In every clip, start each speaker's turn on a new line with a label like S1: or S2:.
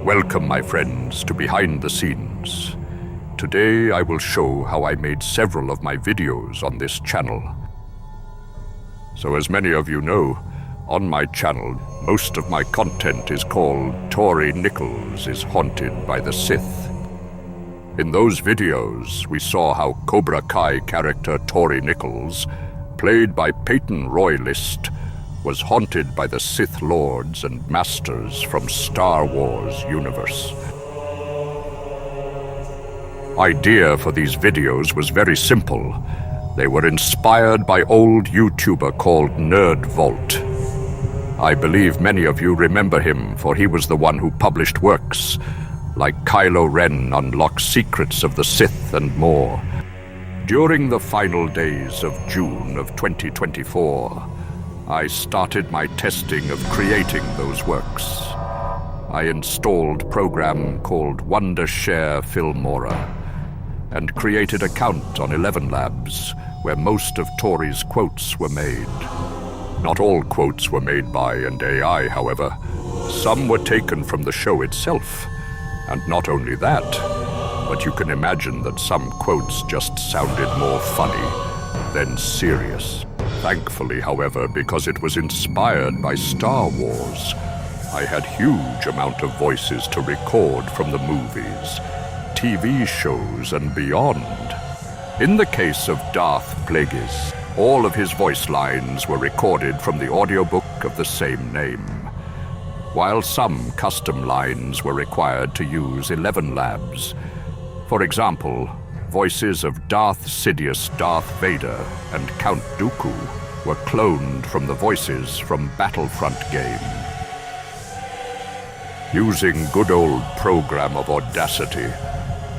S1: Welcome, my friends, to Behind the Scenes. Today I will show how I made several of my videos on this channel. So as many of you know, on my channel, most of my content is called Tori Nichols is Haunted by the Sith. In those videos, we saw how Cobra Kai character Tori Nichols, played by Peyton Royalist, was haunted by the Sith Lords and Masters from Star Wars universe. Idea for these videos was very simple. They were inspired by old YouTuber called Nerd Vault. I believe many of you remember him, for he was the one who published works like Kylo Ren Unlocks Secrets of the Sith and more. During the final days of June of 2024, I started my testing of creating those works. I installed a program called Wondershare Filmora and created an account on 11 Labs where most of Tori's quotes were made. Not all quotes were made by an AI, however. Some were taken from the show itself. And not only that, but you can imagine that some quotes just sounded more funny than serious. Thankfully, however, because it was inspired by Star Wars, I had huge amount of voices to record from the movies, TV shows, and beyond. In the case of Darth Plagueis, all of his voice lines were recorded from the audiobook of the same name, while some custom lines were required to use 11 Labs. For example, voices of Darth Sidious, Darth Vader, and Count Dooku were cloned from the voices from Battlefront game. Using good old program of Audacity,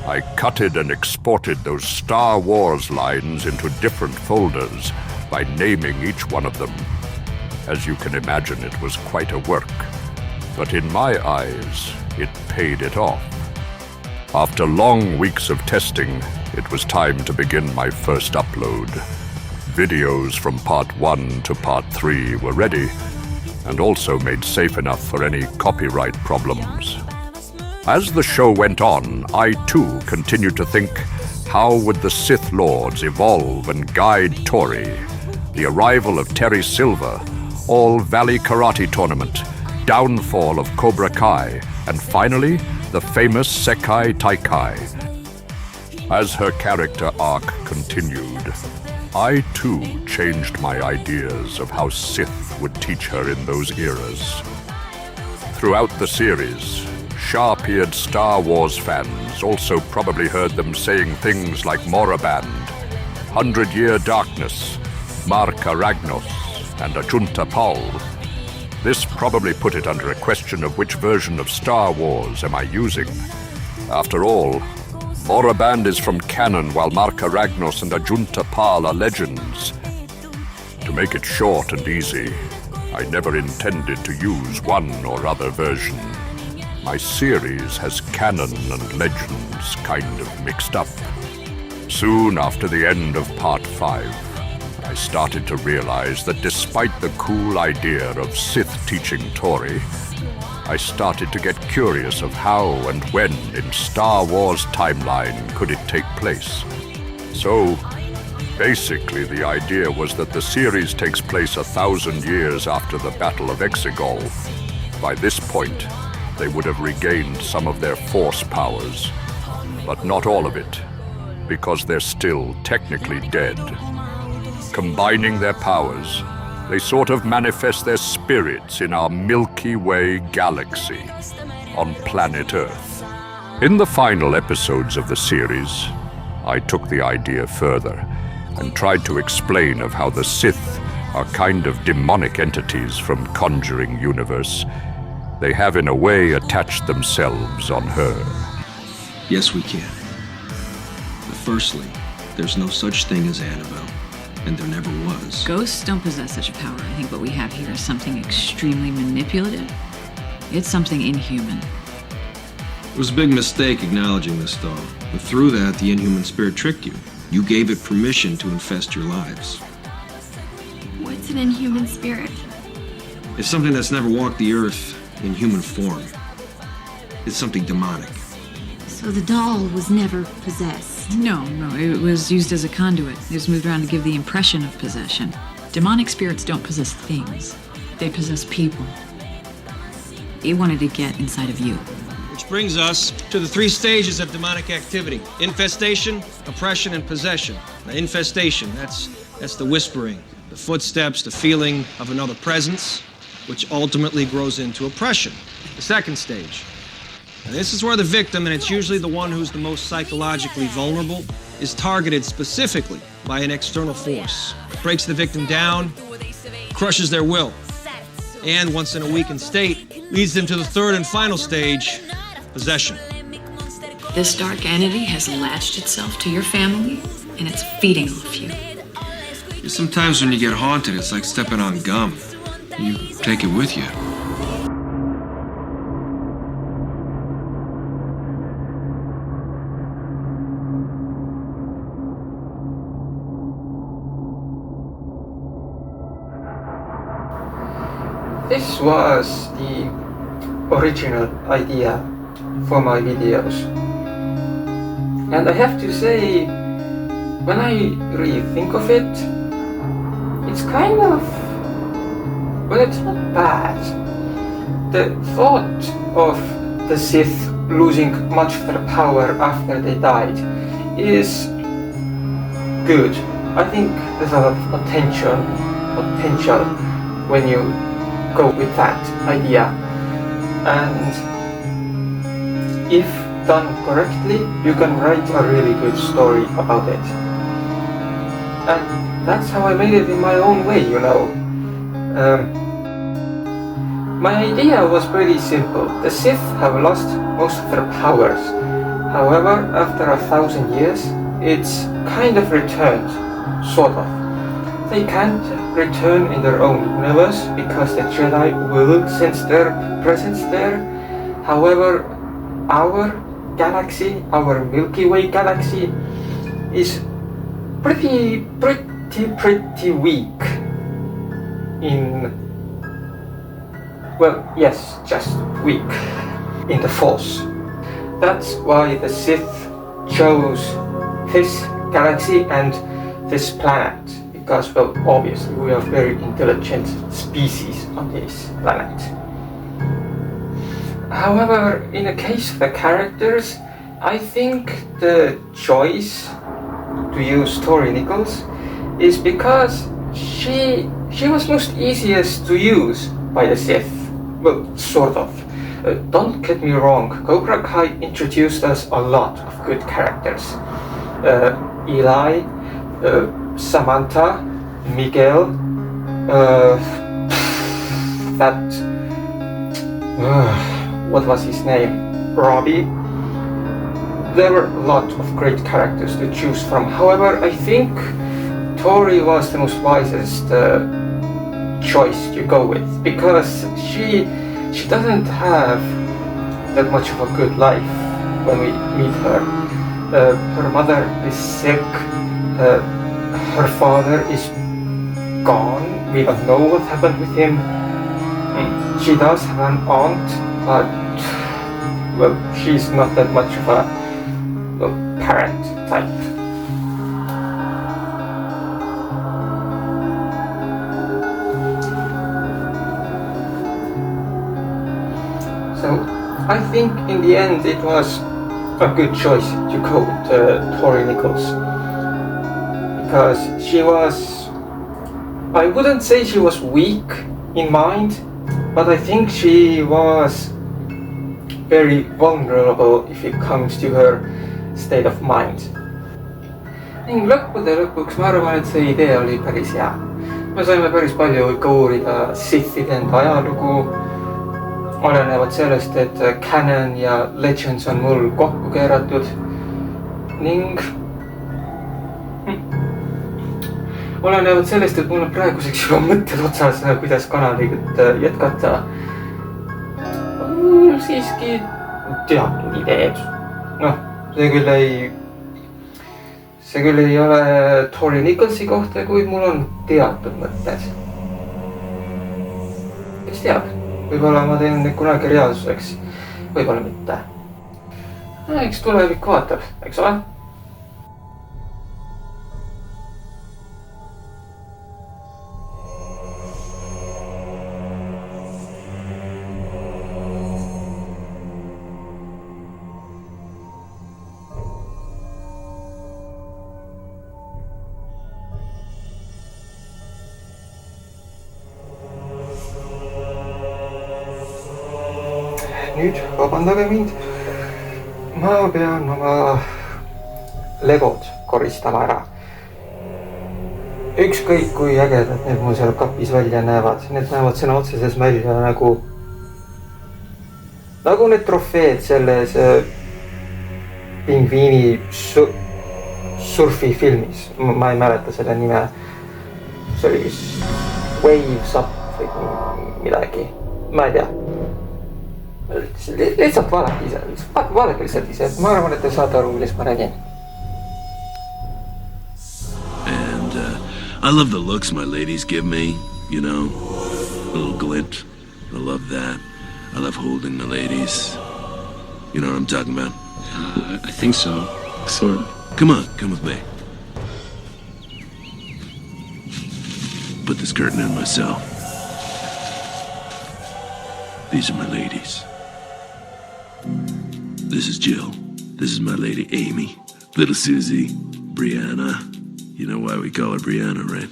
S1: I cutted and exported those Star Wars lines into different folders by naming each one of them. As you can imagine, it was quite a work, but in my eyes, it paid it off. After long weeks of testing, it was time to begin my first upload. Videos from part 1 to part 3 were ready, and also made safe enough for any copyright problems. As the show went on, I too continued to think, how would the Sith Lords evolve and guide Tori? The arrival of Terry Silver, All Valley Karate Tournament, downfall of Cobra Kai, and finally, the famous Sekai Taikai. As her character arc continued, I too changed my ideas of how Sith would teach her in those eras. Throughout the series, sharp-eared Star Wars fans also probably heard them saying things like Moraband, 100-Year Darkness, Marka Ragnos, and Ajunta Pal. This probably put it under a question of which version of Star Wars am I using. After all, Moraband is from canon while Marka Ragnos and Ajunta Pal are legends. To make it short and easy, I never intended to use one or other version. My series has canon and legends kind of mixed up. Soon after the end of part 5, I started to realize that despite the cool idea of Sith teaching Tori, I started to get curious of how and when in Star Wars timeline could it take place. So, basically the idea was that the series takes place 1,000 years after the Battle of Exegol. By this point, they would have regained some of their Force powers, but not all of it, because they're still technically dead. Combining their powers, they sort of manifest their spirits in our Milky Way galaxy on planet Earth. In the final episodes of the series, I took the idea further and tried to explain of how the Sith are kind of demonic entities from Conjuring universe. They have in a way attached themselves on her.
S2: Yes, we can. But firstly, there's no such thing as Annabelle. And there never was.
S3: Ghosts don't possess such a power. I think what we have here is something extremely manipulative. It's something inhuman.
S2: It was a big mistake acknowledging this, though. But through that, the inhuman spirit tricked you. You gave it permission to infest your lives.
S4: What's an inhuman spirit?
S2: It's something that's never walked the earth in human form. It's something demonic.
S4: So the doll was never possessed.
S3: No, it was used as a conduit. It was moved around to give the impression of possession. Demonic spirits don't possess things. They possess people. It wanted to get inside of you.
S2: Which brings us to the 3 stages of demonic activity. Infestation, oppression, and possession. Now, infestation, that's the whispering, the footsteps, the feeling of another presence, which ultimately grows into oppression. The 2nd stage. Now, this is where the victim, and it's usually the one who's the most psychologically vulnerable, is targeted specifically by an external force. Breaks the victim down, crushes their will, and once in a weakened state, leads them to the 3rd and final stage, possession.
S3: This dark entity has latched itself to your family, and it's feeding off you.
S2: Sometimes when you get haunted, it's like stepping on gum. You take it with you.
S5: This was the original idea for my videos. And I have to say, when I really think of it, it's kind of, well, it's not bad. The thought of the Sith losing much of their power after they died is good. I think there's a lot of potential when you go with that idea, and if done correctly, you can write a really good story about it. And that's how I made it in my own way, you know. My idea was pretty simple. The Sith have lost most of their powers. However, after 1,000 years, it's kind of returned, sort of. They can't return in their own universe because the Jedi will sense their presence there. However, our galaxy, our Milky Way galaxy, is pretty weak in, well, yes, just weak in the Force. That's why the Sith chose this galaxy and this planet. Because, well, obviously we are very intelligent species on this planet. However, in the case of the characters, I think the choice to use Tori Nichols is because she was most easiest to use by the Sith. Well, sort of. Don't get me wrong, Cobra Kai introduced us a lot of good characters. Eli, Samantha, Miguel, what was his name? Robbie. There were a lot of great characters to choose from. However, I think Tori was the most wisest choice to go with, because she doesn't have that much of a good life when we meet her. Her mother is sick. Her father is gone. We don't know what happened with him. She does have an aunt, but, well, she's not that much of a parent type. So, I think in the end it was a good choice to go with Tori Nichols. Because she was, I wouldn't say she was weak in mind, but I think she was very vulnerable if it comes to her state of mind. Ning lõppude lõpuks ma arvan, et see idee oli päris hea. Me saime päris palju ikka uurida Sithide enda ajalugu, olenevad sellest, et Canon ja Legends on mul kokku keeratud ning olenevad sellest, et mul on praeguseks juba mõtted otsas, kuidas kanaliga jätkata. Mul siiski teatud ideed. Noh, see küll ei ole Tori Nicholsi kohta, kuid mul on teatud mõtted. Kes teab, võib-olla ma teen need kunagi reaalsuseks. võib-olla mitte. Eks tulevik vaatab, eks ole? Nüüd vabandage mind. Ma pean oma legod koristama ära. Ükskõik kui ägedad need mul seal kapis välja näevad. Need näevad sõna otseses välja nagu need trofeed selles pingviini surfifilmis. Ma ei mäleta selle nime. See oli vist Waves Up või midagi. Ma ei tea. Lihtsalt vaadake ise. Vaadake lihtsalt ise. Ma arvan, et te saate aru, millest ma räägin.
S6: And I love the looks my ladies give me, you know, a little glint. I love that. I love holding the ladies. You know what I'm talking about?
S2: I think so. Sort of.
S6: Come on, come with me. Put this curtain in myself. These are my ladies. This is Jill. This is my lady Amy. Little Susie. Brianna. You know why we call her Brianna, right?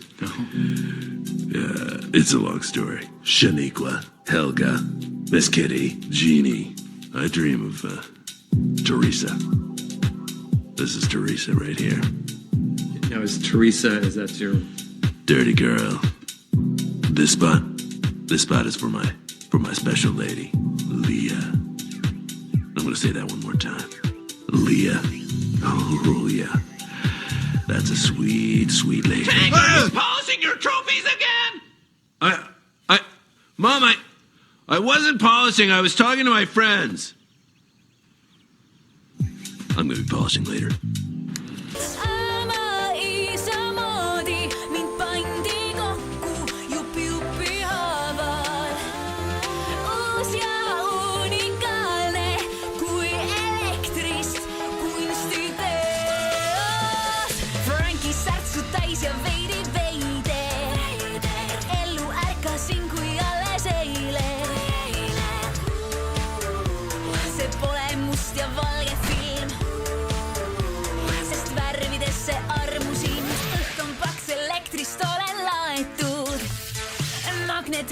S6: Yeah, it's a long story. Shaniqua. Helga. Miss Kitty. Jeannie. I dream of Teresa. This is Teresa right here.
S2: Now, is that your...
S6: Dirty girl. This spot is for my special lady, Leah. I'm gonna say that one more time. Leah. Oh, yeah. That's a sweet, sweet lady.
S7: Tank, are you polishing your trophies again?
S6: Mom, I wasn't polishing. I was talking to my friends. I'm gonna be polishing later.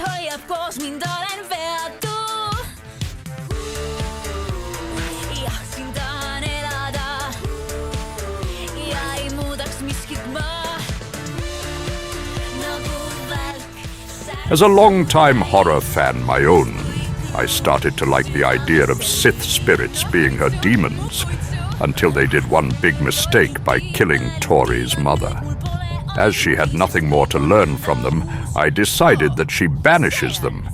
S8: Hoiab koos mind olen veatud. Ja siin tahan elada. Ja ei muudaks miskit ma. Nagu välk.
S1: As a long-time horror fan my own, I started to like the idea of Sith spirits being her demons, until they did one big mistake by killing Tori's mother. As she had nothing more to learn from them, I decided that she banishes them.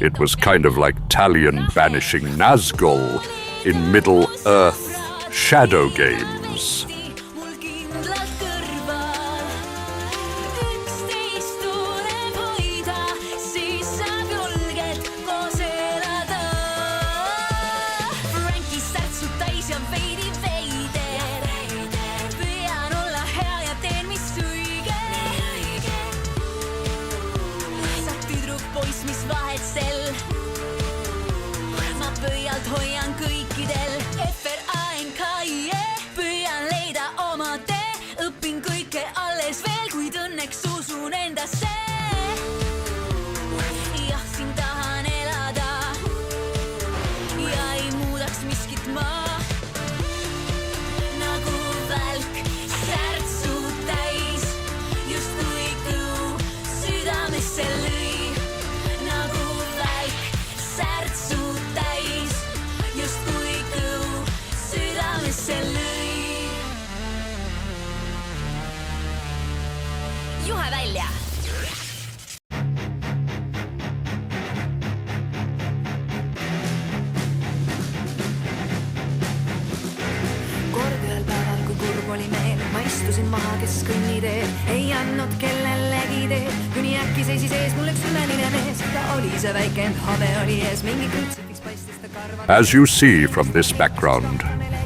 S1: It was kind of like Talion banishing Nazgul in Middle-earth shadow games. As you see from this background,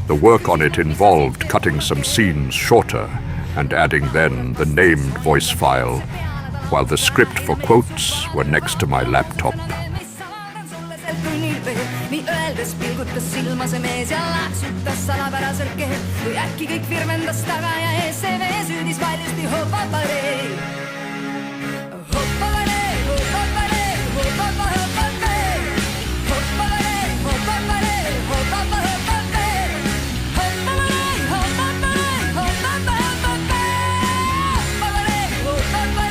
S1: the work on it involved cutting some scenes shorter and adding then the named voice file, while the script for quotes were next to my laptop.
S8: Nii öeldes pilgutas silma see mees ja laksutas salapäraselt keelt, kui äkki kõik virvendas taga ja ees see mees hüüdis valjusti Hopa'pa-rei. Hopa'pa-rei, Hopa'pa-rei, Hopa'pa-rei, Hopa'pa-rei, Hopa'pa-rei, Hopa'pa-rei, Hopa'pa-rei, Hopa'pa-rei, Hopa'pa-rei,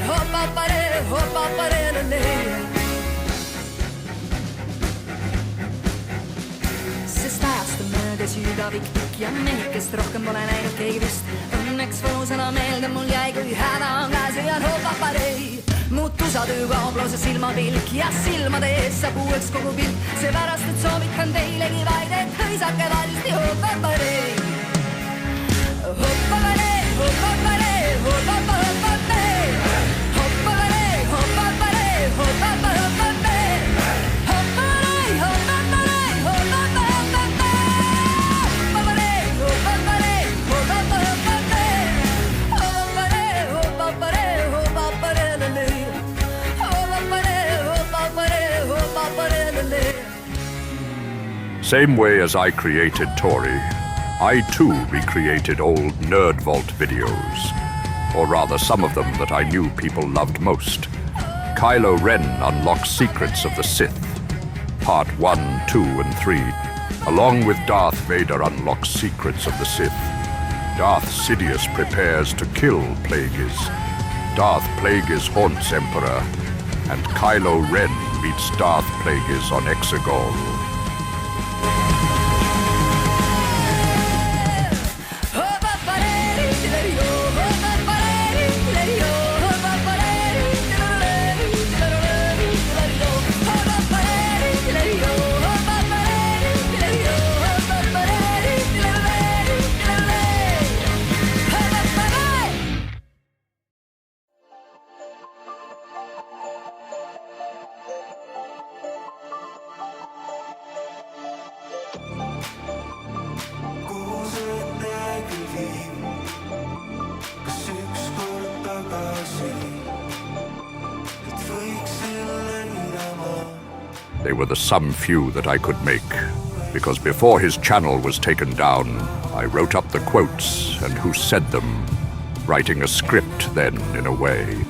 S8: Hopa'pa-rei, Hopa'pa-rei, sest ajast on möödas juba pikk ja mehikest rohkem pole näinud keegi vist. Õnneks võlusõna meelde mul jäi, kui häda on käes ja Hopa'pa-rei. Muutusatöö kaoblose silmapilk ja silmade ees saab uueks kogu pilt. Seepärast, et soovitan teilegi vaid, et hõisake valjusti Hopa'pa-rei. Hopa'pa-rei, Hopa'pa-rei, Hopa'pa-rei, Hopa'pa-rei, Hopa'pa-rei, Hopa'pa-rei, Hopa'pa-rei, Hopa'pa-rei, Hopa'pa-rei, Hopa'pa-rei, Hopa'pa-rei, Hopa'pa-rei.
S1: Same way as I created Tori, I too recreated old Nerd Vault videos, or rather some of them that I knew people loved most. Kylo Ren unlocks Secrets of the Sith, Part 1, 2, and 3, along with Darth Vader unlocks Secrets of the Sith. Darth Sidious prepares to kill Plagueis. Darth Plagueis haunts Emperor, and Kylo Ren meets Darth Plagueis on Exegol. They were the some few that I could make, because before his channel was taken down, I wrote up the quotes and who said them, writing a script then, in a way.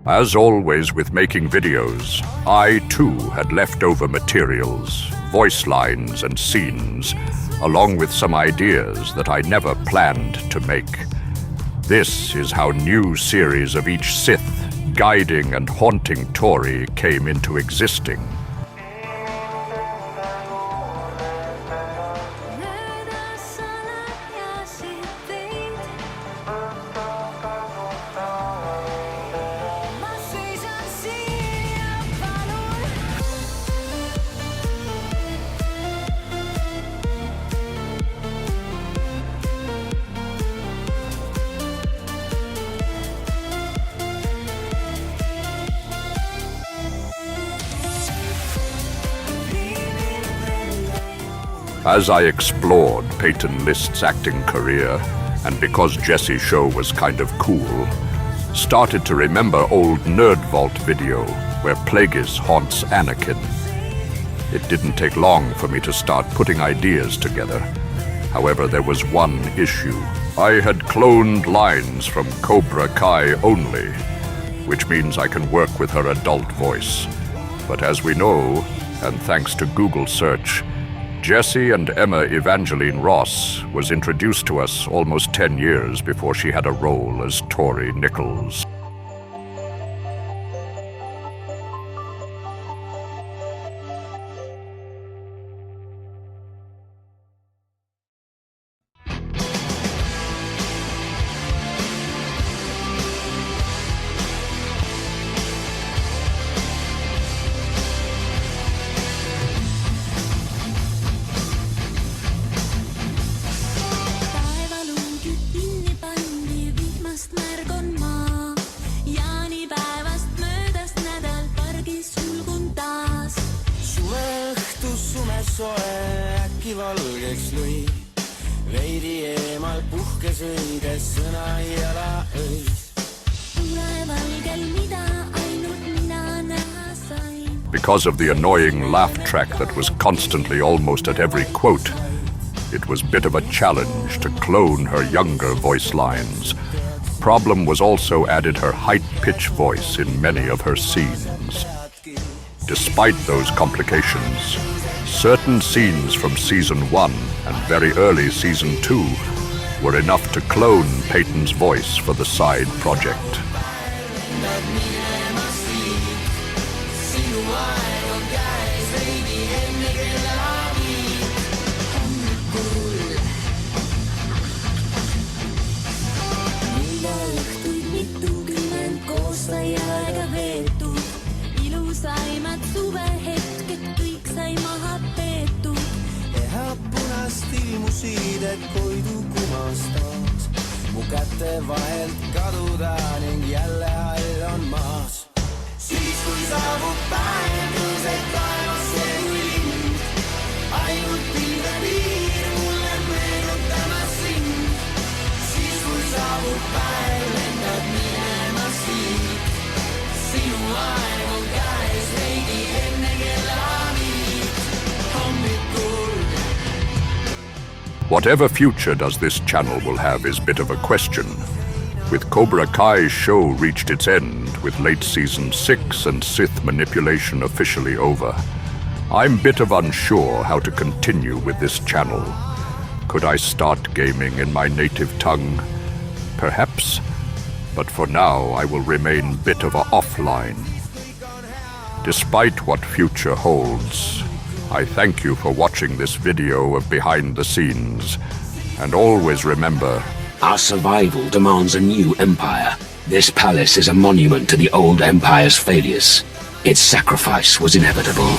S1: As always with making videos, I too had leftover materials, voice lines and scenes, along with some ideas that I never planned to make. This is how new series of each Sith, guiding and haunting Tori, came into existing. As I explored Peyton List's acting career, and because Jesse's show was kind of cool, started to remember old Nerd Vault video where Plagueis haunts Anakin. It didn't take long for me to start putting ideas together. However, there was one issue. I had cloned lines from Cobra Kai only, which means I can work with her adult voice. But as we know, and thanks to Google search, Jessie and Emma Evangeline Ross was introduced to us almost 10 years before she had a role as Tori Nichols. Because of the annoying laugh track that was constantly almost at every quote, it was a bit of a challenge to clone her younger voice lines. Problem was also added her high-pitched voice in many of her scenes. Despite those complications, certain scenes from Season 1 and very early Season 2 were enough to clone Peyton's voice for the side project.
S8: Ilusaimmat suvehetket kõik sai maha peetud. Punast ilmusiidet koidu kumastas. Mu käte vahelt kaduda ning jälle hall on maas. Siis kui saabub päev, tõuseb taevasse kui lind. Ainult pilve piir mulle meenutamas sind. Siis kui saabub päev, lendad minema siit. Sinu aeg on käes veidi enne kella 5 hommikul.
S1: Whatever future does this channel will have is a bit of a question. With Cobra Kai's show reached its end with late Season 6 and Sith manipulation officially over, I'm a bit of unsure how to continue with this channel. Could I start gaming in my native tongue? Perhaps, but for now I will remain a bit of a offline. Despite what future holds, I thank you for watching this video of behind the scenes, and always remember,
S9: our survival demands a new empire. This palace is a monument to the old empire's failures. Its sacrifice was inevitable.